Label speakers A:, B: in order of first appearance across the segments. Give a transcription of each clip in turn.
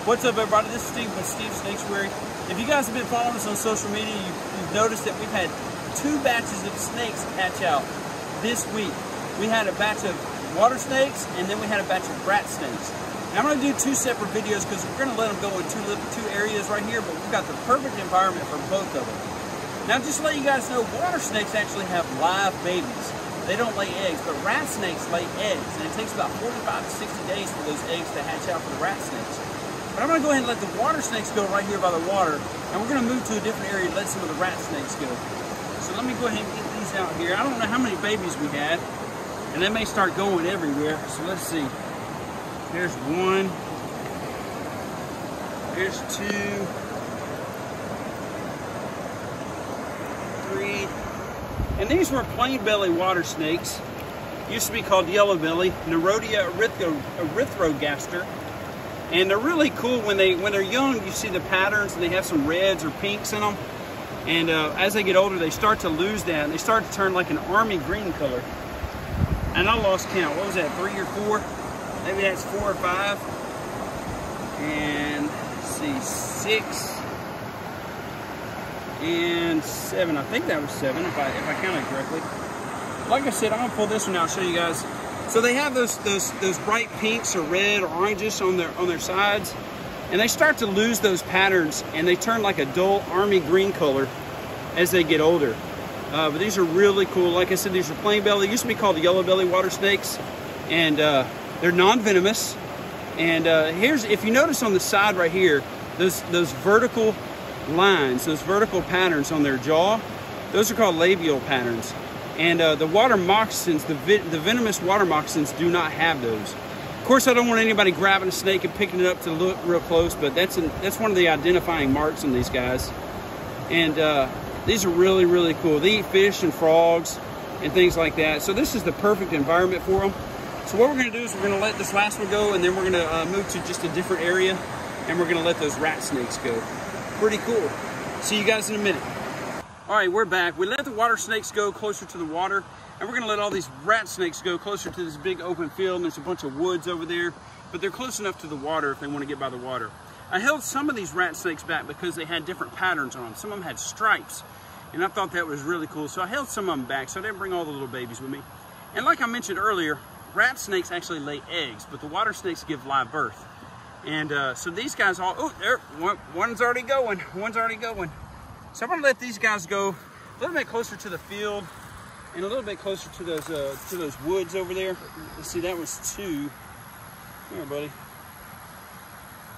A: What's up, everybody? This is Steve with Snaketuary. If you guys have been following us on social media, you've noticed that we've had 2 batches of snakes hatch out this week. We had a batch of water snakes, and then we had a batch of rat snakes. Now, I'm going to do 2 separate videos because we're going to let them go in two areas right here, but we've got the perfect environment for both of them. Now, just to let you guys know, water snakes actually have live babies. They don't lay eggs, but rat snakes lay eggs, and it takes about 45 to 60 days for those eggs to hatch out for the rat snakes. But I'm going to go ahead and let the water snakes go right here by the water, and we're going to move to a different area and let some of the rat snakes go. So let me go ahead and get these out here. I don't know how many babies we had, and they may start going everywhere. So let's see. Here's 1. Here's 2. 3. And these were plain belly water snakes. Used to be called yellow belly, Nerodia erythrogaster. And they're really cool when they're young. You see the patterns, and they have some reds or pinks in them. And as they get older, they start to lose that, and they start to turn like an army green color. And I lost count. What was that, 3 or 4? Maybe that's 4 or 5. And let's see, 6 and 7. I think that was 7 if I counted correctly. Like I said, I'm gonna pull this one out and show you guys. So they have those bright pinks or red or oranges on their sides, and they start to lose those patterns, and they turn like a dull army green color as they get older. But these are really cool. Like I said, these are plain belly. They used to be called the yellow belly water snakes, and they're non-venomous. And here's, if you notice on the side right here, those vertical lines, those vertical patterns on their jaw, those are called labial patterns. And the water moccasins, the venomous water moccasins, do not have those. Of course, I don't want anybody grabbing a snake and picking it up to look real close, but that's one of the identifying marks on these guys. And these are really, really cool. They eat fish and frogs and things like that. So this is the perfect environment for them. So what we're going to do is we're going to let this last one go, and then we're going to move to just a different area, and we're going to let those rat snakes go. Pretty cool. See you guys in a minute. All right, we're back. We let the water snakes go closer to the water, and we're gonna let all these rat snakes go closer to this big open field, and there's a bunch of woods over there, but they're close enough to the water if they want to get by the water. I held some of these rat snakes back because they had different patterns on them. Some of them had stripes, and I thought that was really cool, so I held some of them back, so I didn't bring all the little babies with me. And like I mentioned earlier, rat snakes actually lay eggs, but the water snakes give live birth. And so these guys all, oh, there, one's already going, So I'm gonna let these guys go a little bit closer to the field and a little bit closer to those woods over there. Let's see, that was 2. Here, buddy.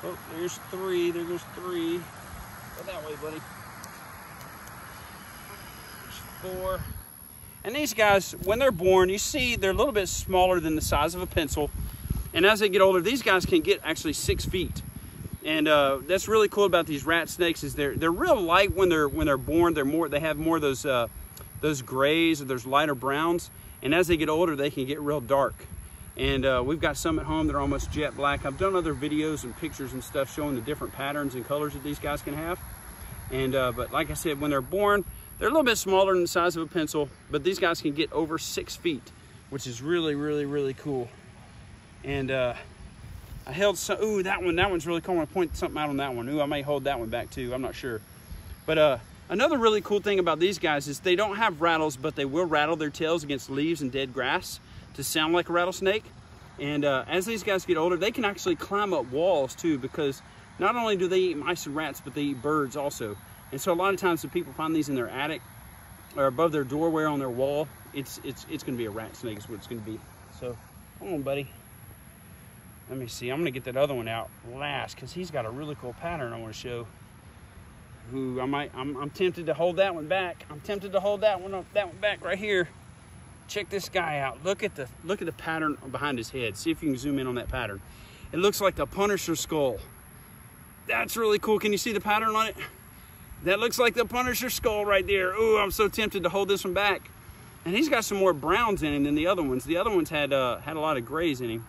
A: Oh, there's 3. There goes 3. Go that way, buddy. There's 4. And these guys, when they're born, you see they're a little bit smaller than the size of a pencil. And as they get older, these guys can get actually 6 feet. And that's really cool about these rat snakes is they're real light when they're born. They have more of those grays or those lighter browns. And as they get older, they can get real dark. And we've got some at home that are almost jet black. I've done other videos and pictures and stuff showing the different patterns and colors that these guys can have. And but like I said, when they're born, they're a little bit smaller than the size of a pencil, but these guys can get over 6 feet, which is really, really, really cool. And I held some, ooh, that one's really cool. I want to point something out on that one. Ooh, I may hold that one back too, I'm not sure. But another really cool thing about these guys is they don't have rattles, but they will rattle their tails against leaves and dead grass to sound like a rattlesnake. And as these guys get older, they can actually climb up walls too, because not only do they eat mice and rats, but they eat birds also. And so a lot of times when people find these in their attic or above their doorway on their wall, it's gonna be a rat snake is what it's gonna be. So, come on, buddy. Let me see, I'm gonna get that other one out last because he's got a really cool pattern I wanna show. Ooh, I'm tempted to hold that one back. I'm tempted to hold that one back right here. Check this guy out. Look at the pattern behind his head. See if you can zoom in on that pattern. It looks like the Punisher skull. That's really cool. Can you see the pattern on it? That looks like the Punisher skull right there. Ooh, I'm so tempted to hold this one back. And he's got some more browns in him than the other ones. The other ones had a lot of grays in him.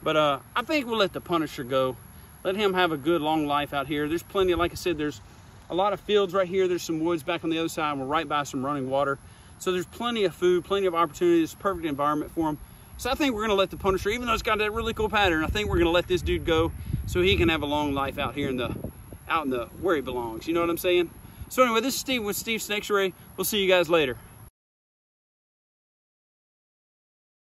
A: But I think we'll let the Punisher go. Let him have a good long life out here. There's plenty of, like I said, there's a lot of fields right here. There's some woods back on the other side. We're right by some running water. So there's plenty of food, plenty of opportunities, perfect environment for them. So I think we're gonna let the Punisher, even though it's got that really cool pattern, I think we're gonna let this dude go so he can have a long life out here in the where he belongs. You know what I'm saying? So anyway, this is Steve with Steve's Snaketuary. We'll see you guys later.